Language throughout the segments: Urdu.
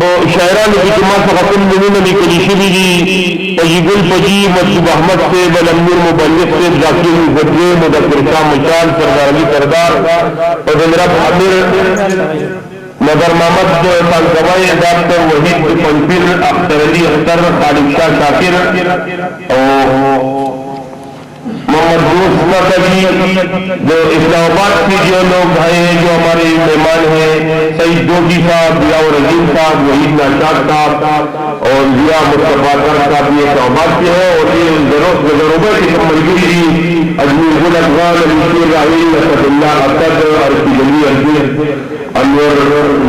شاعران کی جماعت فقم نمون لکلی شوی دی تجیگل پجی مطلوب احمد سے بلمنیر مبلغ سے ذاکر بدری مدفر شاہ مشال سردار علی سردار پدندرہ عامر نظر محمد پانکوائی ڈاکٹر وحید پنپیر اختر علی اختر خالد شاہ شاکر محمد دوست جو اسلام آباد کی جو لوگ ہیں جو ہمارے مہمان ہیں سعید جوگی صاحب ضیاء الرحیم صاحب وحید ناشاد صاحب اور ضیاء مصطفیٰ صاحب یہ اسلام آباد کے ہیں اور یہ ضرورت کی ملگری اجمیر گل افغان علی راہیل اسد اللہ اسد عرفی جلی عزیز انور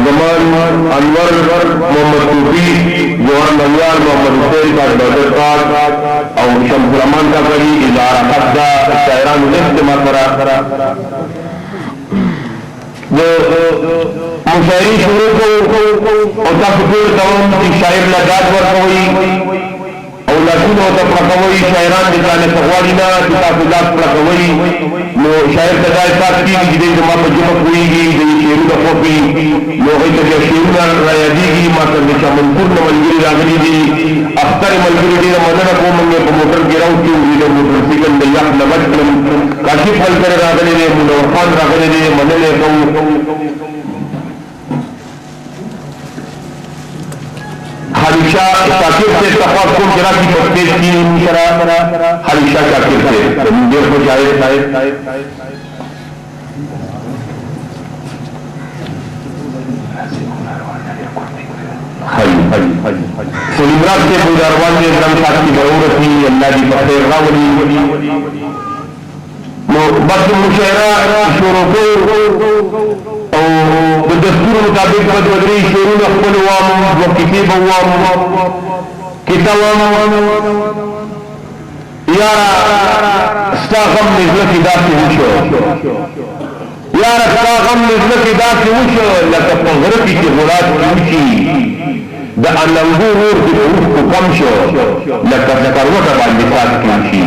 زمان انور محمد صوفی جوہر نویار محمد حسین کا ڈاکٹر صاحب اور شمس الرحمان کا کری ادارہ خطہ شاعران اجتماع کرا جو مشاعری شروع کو اور تفکر تمام کی شاعر لجات ورک ہوئی اور لکھن و تفرقوئی شاعران دکانے سخوارینا کتاب اللہ فرقوئی نو شاعر تدائی ساتھ کی جدے جمعہ پر جمع ہوئی گی جدے شیرو دفوپی نو غیت کے شیرو رایدی گی ماتر نشا منصور ملگری راگلی دی اختر ملگری دی مدنہ کو منگے کو موٹر گراؤں کی امید موٹر سیکن دیاق نمت کاشف حل کر راگلی دی منور خان راگلی دی مدنے کو حریشہ شاکر سے تفاق کو جرا کی پرتیج کی مشرہ حریشہ شاکر سے مجھے کو شاید سلیمرات سے بوداروان نے ازرام ساتھ کی ضرورت تھی اللہ دی بخیر راولی بس مشاعرہ شروع کو دستور مطابق بدودری شیرون اخبر وام و کتیب وام کتاب یارا استاغم نزلت داسی وشو یارا استاغم نزلت داسی وشو لکا پنغرقی کی غرات کیوشی دا اننگو رور کی روح کو کم شو لکا سکروتا باندسات کیوشی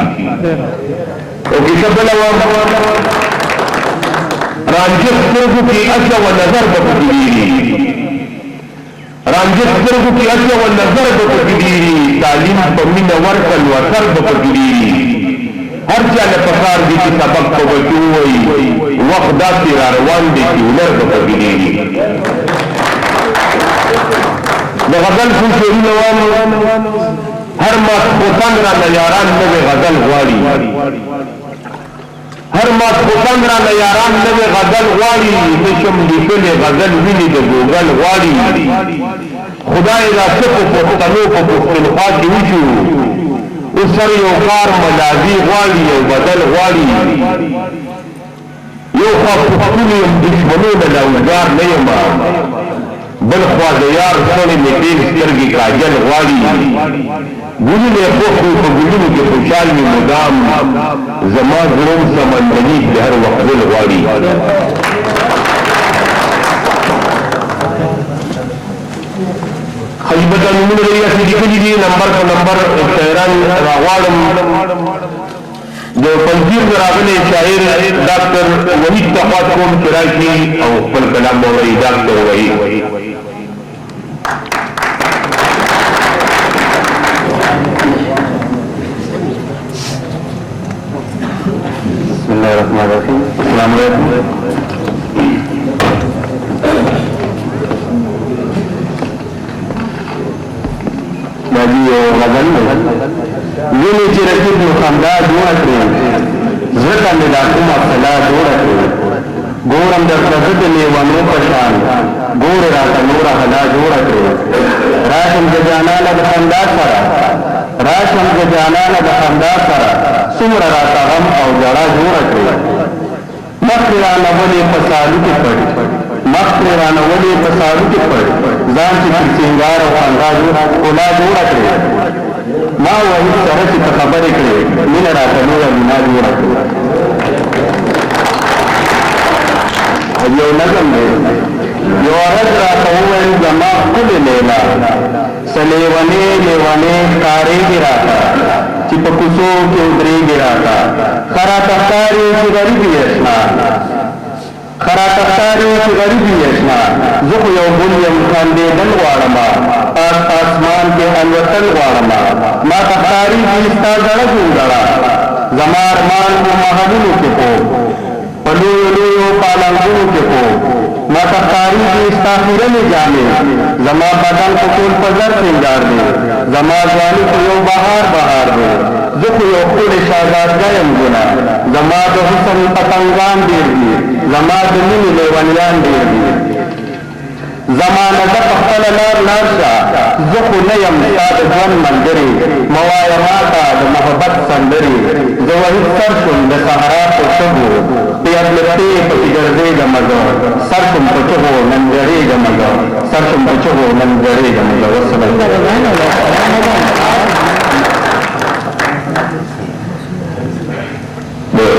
او کتاب لوام رانجس سرگو کی اشیا و نظر بکدیری رانجس سرگو کی اشیا و نظر بکدیری تعلیم پمین ورکل و سر بکدیری ہر چال پسار دی کی سبق کو بچوئی وقت دا تیرا روان دی کی ولر بکدیری دا غزل سوچوری نوام ہر مات خوتان را نیاران نوے غزل غواری ہر مات خوتان را نیاران نوے غزل غواری نشم لکل غزل وینی دا گوگل غواری خدای را سپو پختنو پا پختنخوا کی وشو اسر یو کار ملازی غواری یو بدل غواری یو خواه پختنیم دشمنون لوزار نیما بلخواه دیار سونی نکیل سترگی کاجل غواری گلن خوخو پا گلن کے خوشحال میں مدام زمان ظلم سمندنی لہر وقت الغواری خجبت نمون رئیہ سیدی دی نمبر پر نمبر شہران راغوالم جو پنجیر دراغل شاعر ڈاکٹر وحید تقوات کون کراشی او پل کلام موری ڈاکٹر وحید بسم اللہ الرحمن الرحیم السلام علیکم باجی غزل وینی چی رکیب مخامدہ جوڑا کریں زرکا ملاکم اصلا جوڑا کریں گورم در قصد لیوانو پشان گور راتا نورا حلا جوڑا کریں راشم جانانا بخندہ سرا راشم جانانا بخندہ سرا سمر راتا غم او جڑا جوڑا کریں مخیرانا ولی پسالو کی پڑ مخیرانا ولی پسالو کی پڑ زان چکر سنگار و خاندہ اولا جوڑا کریں ما وحید سرسی تخبر کریں من راتا نورا منا جوڑا کریں یو نظم دے یو عرض راتا ہوئے جمع کل لیلا سلیوانے لیوانے کارے گراتا چپ کسو کے ادرے گراتا خرا تختاری چی غریبی اسنا خراته ښکاري چې غریب یې اشنا زه خو یو ګل یم خندېدل غواړمه اسمان کې الوتل غواړمه ما ته ښکارېږي ستا زړه جوړه زما ارمان په محلونو کې خو په لویو لویو پالنګونو کې خو ما ته ښکارېږي ستا خیرنې جامې زما بدن خو ټول په زر سینګار دی زما ځواني خو یو بهار بهار دی زه خو یو ښکلی شهزادګه یم ګونه زما د حسن پتنګان ډېر دي زما د مینې لیونیان ډېر دي زمانه ده په خپله لار لاړ شه زه خو نه یم ستا د ژوند ملګرې مه وایه ما ته د محبت سندرې زه وحید سر شوم د صحرا په شګو پیادلتې پکې ګرځېږمه زه سر شوم په چغو ننګرېږمه زه سر شوم په چغو ننګرېږمه زه وسلام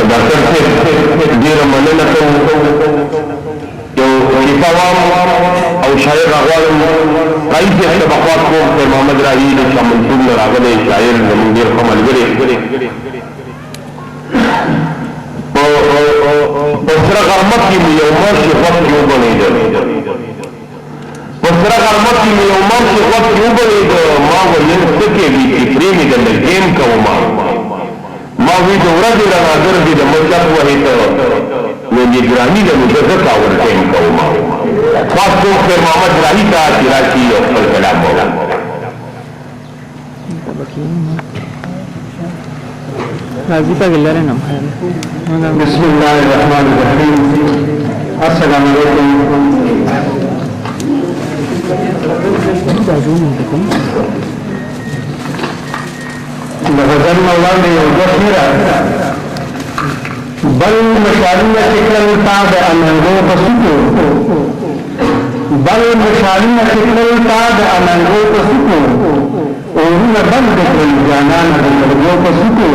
ډاکټر صاحب ډېره مننه کوم یو کیسه وام او شاعر راغواړم رئیس صاحب ته بخوا کوم خیر محمد راهي د شاه منصور نه راغلی شاعر زموږ ډېر ښه ملګری په سره غرمت کې مې یو مرشي خوښ کې وبلېده په سره غرمت کې مې یو مرشي خوښ کې وبلېده ما ویل څه کوي چې پرېمېږه ګیم کومه ما وی د ورځې رڼا ګرځي د مطلب وحې ته نو نګراني ده نو زه ځکه ورټیم کوم خاص طور خیر محمد راهي ته چې راشي او خپل کلام ووایي بسم الله الرحمن الرحیم السلام علیکم د غزل نه وړاندې یو دوه شعر بل مشالونه چې کړل تا د اننګو په سکو بل مشالونه چې کړل تا د اننګو په سکو اورونه بند کړل جانانه د لرګو په سکو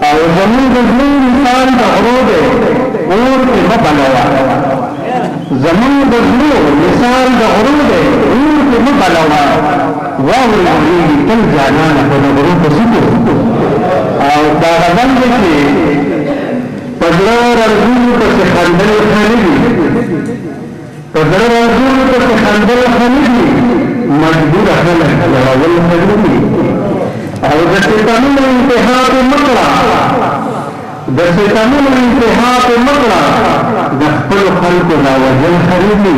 او زموږ د ژوند مثال د غرو دی اور کې مه بلوه زموږ د ژوند مثال د غرو دی اور کې مه بلوه واورې اورېږي تل جانانه په د غرو په سکو او دا غزل دی چې په زړه رنځونو پسې خندل ښه نه دي په زړه رنځونو پسې خندل ښه نه دي مجبوره خلک ځړول ښه نه دي او د شیطانونو انتها پې مه کړه د شیطانونو انتها پې مه کړه د خپلو خلکو راوژل ښه نه دي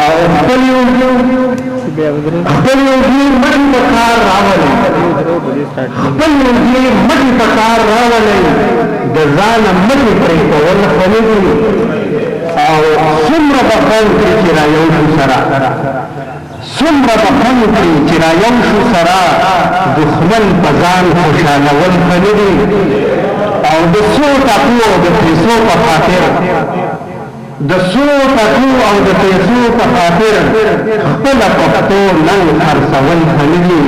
او خپل یو ډېر مټې په کار راولئ خپل یو ډېر مټې په کار راولئ د ځانه مټې پرې کول ښه نه دي او څومره به خوند کړي چې را یو شو سره څومره به خوند کړي چې را یو شو سره دښمن په ځان خوشحالول ښه نه دي او د څو ټاپو او د پیسو په خاطر د څو ټاپو او د پیسو په خاطر خپله پښتو ننګ خرڅول ښه نه دي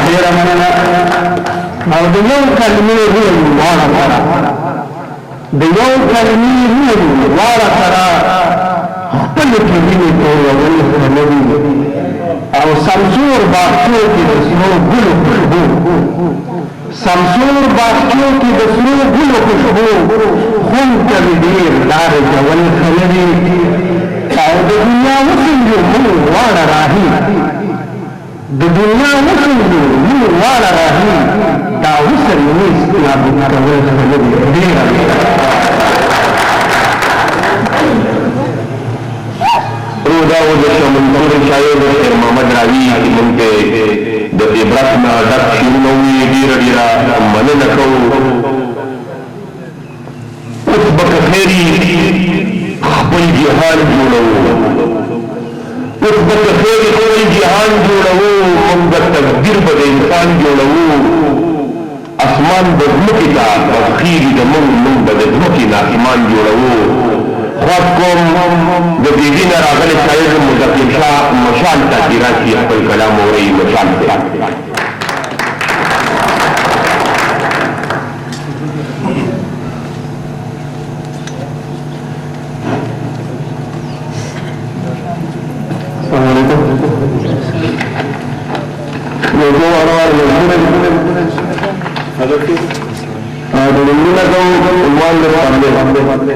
ډېره مننه او د یو کلمې ویل واړه سره د یو کلمې ویل واړه سره خپلو کې وینې تویول ښه نه دي او سمسور باغچو کې د سرو ګلو خوشبو سمسور باغچو کې د سرو ګلو خوشبو خوند کوي ډېر لارې جول ښه نه دي او د دنیا وسنجو موږ واړه راهي د دنیا وسنجو موږ واړه راهي دا وسن نیست نابود کول ښه نه دي ډېره دا و د شاه منصور شاعر خیر محمد راهي چې موږ د عبرت نه ډک شعرونه وویل ډېره ډېره مننه کوو اوس به که خیري خپل جهان جوړوو اوس به که خیري خپل جهان جوړوو موږ به تقدیر به د انسان جوړوو اسمان به ځمکې ته تسخیري د موږ به د ځمکې نه اسمان جوړوو خواست کوم د دې دین راغلی شاعر مظفر شاه مشال ته چې راشي خپل کلام ووایي مشال ته السلام علیکم یو دوه اړوار مجبور زمینه کو عنوان له باندې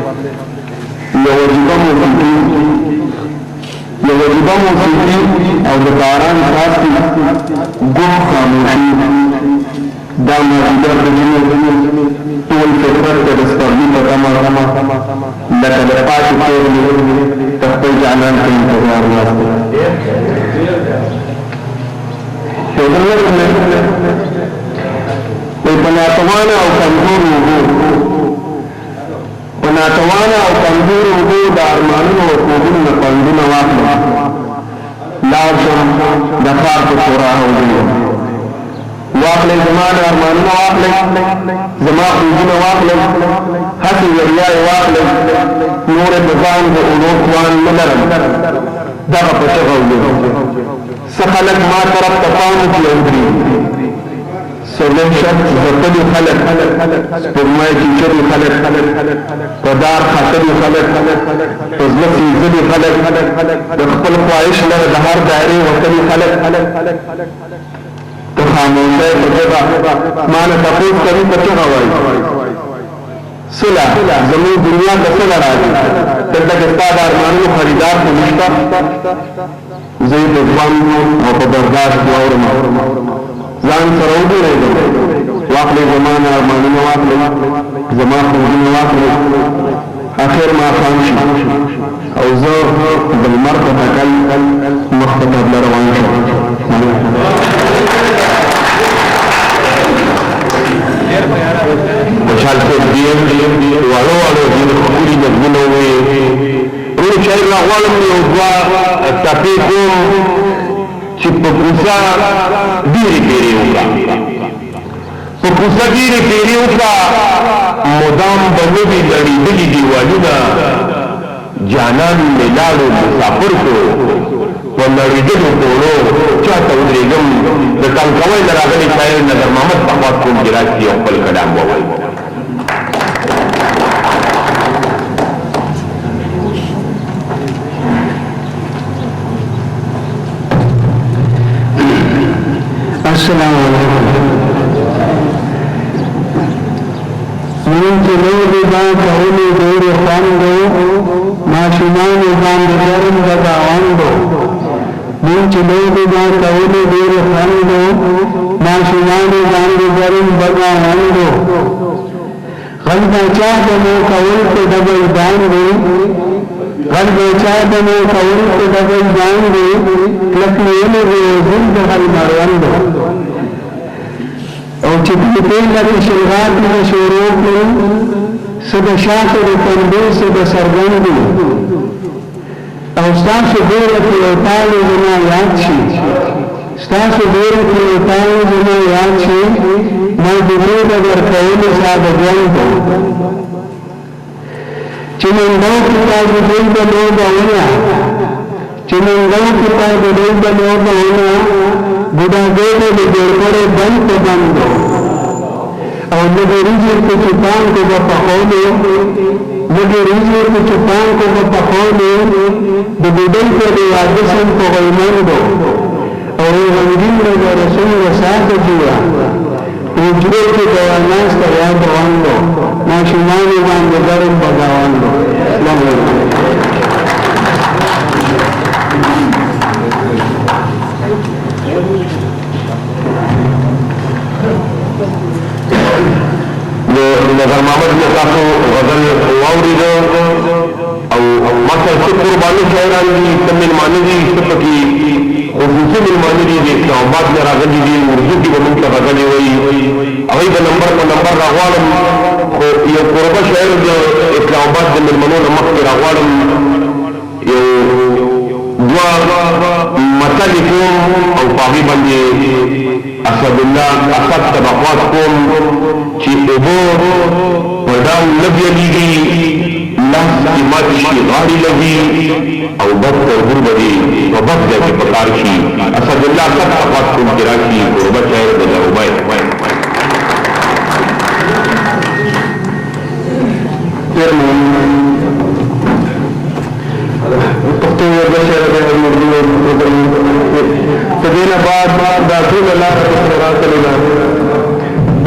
یو وجیبه موسیقي او د باران څاڅکي ګم خاموشي دا مازدیګر د ځینو ټول فطرت د سپرلي په تمه لکه د پاتې کور مې د خپل جانان په انتظار ناست په ناتوانه او کمزورو اوبو د ارمانونو او خوبونو نه پندونه واخلم لاړ شم د ښار په شورا حوزې واخلئ زما د ارمانونه واخلئ زما خوبونه واخلئ هسې وریاې واخلئ نورې د ځان د اوړو توان نه لرم دغه په چغه ولیدم څه خلک ما طرف ته پام وکړي او درېږي سلم شک زرطلی خلق سپرمای چیچری خلق پدار خاطری خلق پزلسی زلی خلق دخپل خواهش لر دهار دائری وطنی خلق تخاموشای پجبا مانا تقوز کبھی پچھو گوائی صلح زمین دنیا کا صلح راجی تردک استاد آرمانو خریدار کو نشتا زید ادوان او پبرداشت واورما ځان سره وګورئ واخلئ زمان ارمانونه واخلئ زما خوبونه واخلئ اخر ماښام شي او زه د لمر په تکل مخ ته تبله روان شم خوشحال صاحب ډېر واړه ډېر ښکلي نظمونه وویې ورو شاعر راغواړم یو دوه ټپې کوم چې په کوڅه ډېرې پیرې وکړه په کوڅه ډېرې پیرې وکړه مدام به نوي لړېدلي دیوالونه جانان مې لاړو مسافر کړو په لړېدلو پوړو چاته ودرېږم د ټنګکوی نه راغلي شاعر نظر محمد پخوا کوم چې راشي او خپل کلام ووایي السلام علیکم من چې لوبې دا کولې ډېرې خوندو ماشومانو باندې ګرم د ګاونډو من چې لوبې دا کولې ډېرې خوندو ماشومانو باندې ګرم د ګاونډو غل بچا د مو کول په ډبل باندې غل بچا د مو کول په ډبل باندې کلک نیولې زین د غل مروندو او چې په پیله کې شلغات نه شروع کړو سده شاته د تندې سده سرګندې او ستاسو ډیره کې یو تاله زما یاد شي ستاسو ډیره کې یو تاله زما یاد شي ما د دې د ورکولو ساده ژوند چې نن دا کتاب دې د لوبونه چې نن دا کتاب دې د لوبونه بډاګې ته د جوړکړې بند په بندو او لګریږي چې چپان کو په پخولو لګریږي چې چپان کو په پخولو د بډای په دی واده په غوښمنو او رنگین د رسول وسات جوړه وجوه کې د ناس ته یاد وانه ماشومان باندې ګرم بغاوانو السلام علیکم نظر محمد نے تاسو غزل واورید او مثلا څه قرباني شاعران دي څه مېلمانه دي څه پکې خصوصي مېلمانه دي د اسلام آباد نه راغلي دي اردو کې به موږ ته غزلې وایي هغوی به نمبر په نمبر راغواړم خو یو قربه شاعر د اسلام آباد د مېلمنو نه مخکې راغواړم یو دوه مطلې کوم او په هغې باندې اسد الله اسد طبقات کوم چې اوبو په ډاو نه بیلیږي لاس کې مات شي غاړې لګي او بد تربور به دي په بد ځای کې پکار شي اسد الله اسد طبقات کوم چې راشي قربه شاعر د جوابای پښتو ورته شعر د دینه بعد دا ټول لاره راځي د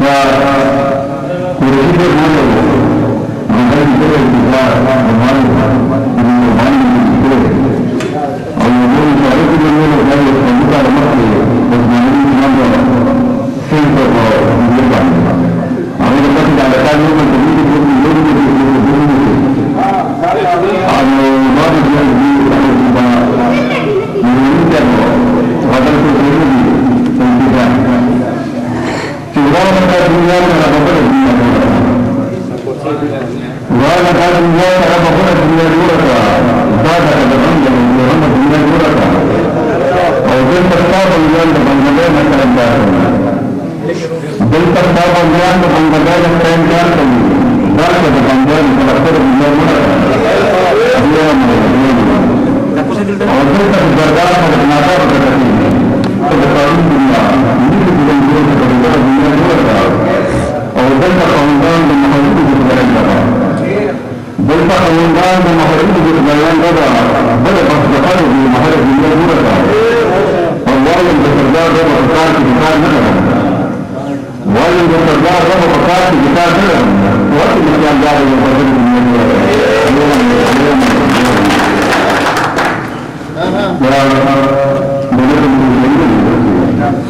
Nah, dunia cara bapak dunia dua ta, dah ada dalam yang orang dunia dua ta. Orang tertawa dengan bangga macam dah. Orang tertawa dengan bangga macam dah. Dah ada bangga macam dunia dua ta. Orang terberdak kenapa berkata ini? Sebab dunia ini bukan dunia dua ta. Orang terkawan dengan hal itu berjalan apa? Berita kawan dengan hal itu berjalan apa? Berapa sekali di mahal dunia dua ta. Allah yang berkerja berkat kita mana? Allah yang berkerja berkat kita mana? Waktu kita jadi yang berada di dunia dua ta.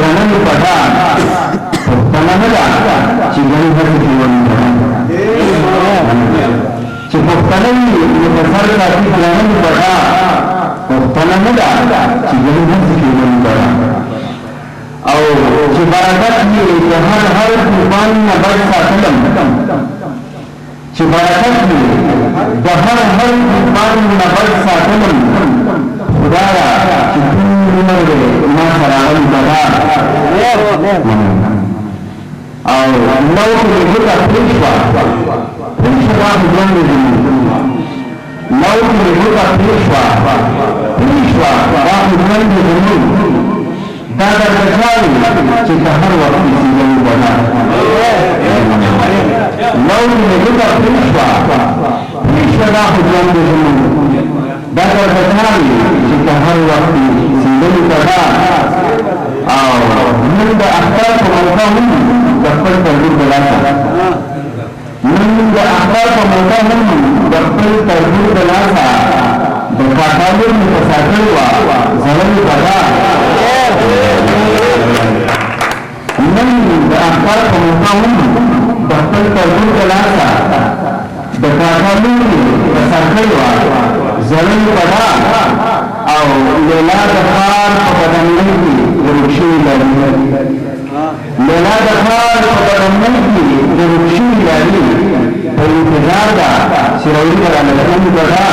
Jangan lupa, چې پښتنه وي نو په سر ساتي ګرانه بډا پښتنه نه ده چې ګرانه ځکه بډا او چې برکت یې د هر قربان نه بچ ساتلم چې برکت یې د هر قربان نه بچ ساتلم خدایا چې ټول عمر ما سره راغلی بډا او نو کې هغه پېښه راځي نو کې هغه پېښه راځي دا د ځای چې په هر وخت کې زموږ بنا نو کې هغه پېښه دا حکم دی دا د ځای چې په هر وخت کې زموږ بنا او موږ د اختر په موقع هم د خپل تربیت بلاسه موږ د اختر په موقع هم د خپل تربیت بلاسه د کاکاو متساکل وا زموږ بنا نن د اختر په موقع هم د خپل تربیت بلاسه د کاکاو متساکل وا زموږ بنا او لیلا د خار په بدنۍ کې ورشي لري لیلا د خار په بدنۍ کې ورشي لري په انتظار دا شروعي کړه بڑا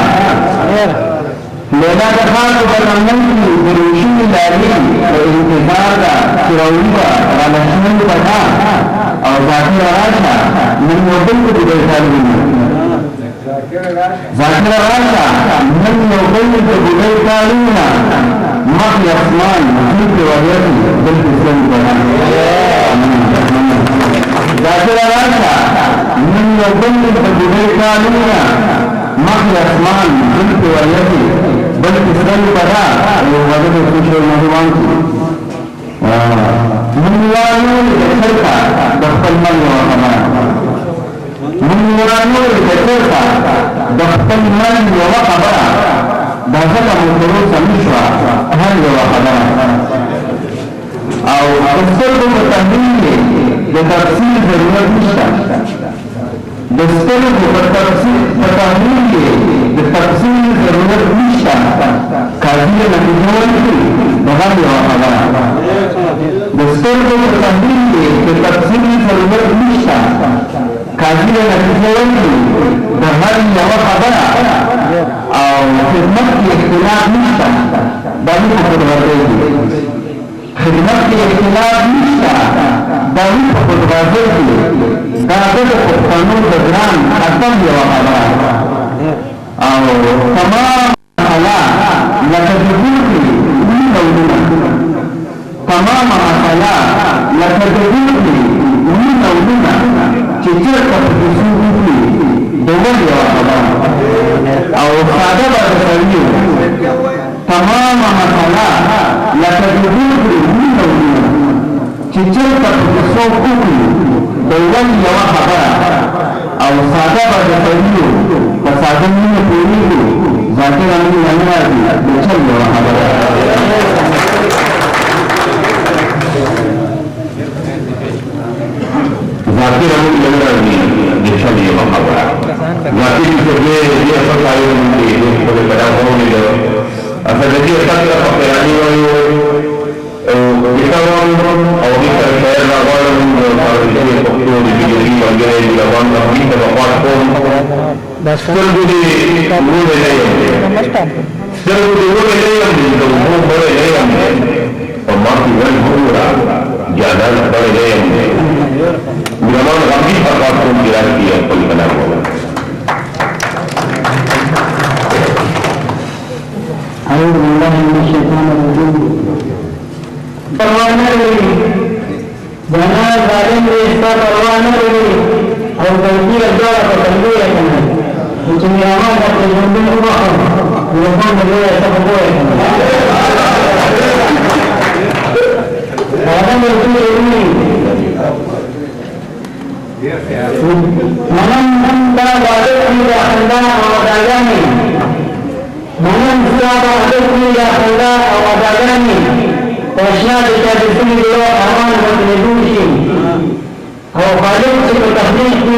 لیلا د خار په بدنۍ کې ورشي لري په انتظار دا شروعي کړه بڑا او ذاتی راځه نن موږ په دې ځای ذاکر راشا من یو بل د بډای کارونه مخ اسمان دې وایي بل څه بنا ذاکر راشا من یو بل د بډای کارونه مخ اسمان دې وایي بل څه بنا یو وجه د څه نوځوان من وایو د څرکا د خپل من یو خبره من ورانو د څرکا د خپل من یو خبره دا څنګه مو سمشوا هر یو خبره او سترګو په تحلیل د تفصیل ضرورت نشته د سترګو په تحلیل د تفصیل ضرورت نشته قاضي نه کوي دا هر یو خبره د سترګو په تحلیل د تفصیل ضرورت نشته قاضي نه کوي دا هر یو خبره او خدمت کې اختلاف نشته دا نه خبره خدمت کې اختلاف نشته دا نه خبره دا د قانون د ګران ختم یو خبره او تمام حالا لکه د ګوري تمام حالا لکه د ګوري چې چېرته په څو دي دغه یو خبره او ساده به تمام حالا لکه د ګوري چې چېرته په څو دي دغه یو خبره او ساده به په ساده نه پوری ذاکر امین نه راځي د چل یو خبره ذاکر امین نه راځي د چل یو خبره ذاکر چې دې فتاوی دې په بڑا هونه ده اصل دې فتاوی په پیرانی وایو او کتابونو او دې شعر راغلم د فارسی پښتو د بجلی وغیرہ د روان تحقیق په خاطر کوم سترګو دې وګورئ سترګو دې وګورئ د وګورئ او ماته ول وګورئ جادل وګورئ روان غمی په خاطر کوم دی راځي خپل بنا وګورئ أعوذ بالله من الشيطان الرجيم پروانه لري جنا ظالم دې ستا پروانه لري او دې راځه په تلوي کنه چې میامان د ژوندون وبخو نو باندې دې څه وګورئ هغه دې ویني من دا وعده دې خندا او داګانی من دا وعده دې خندا او داګانی پښنا د تاسو د امان باندې دوشي او خالق چې په تحقیق کې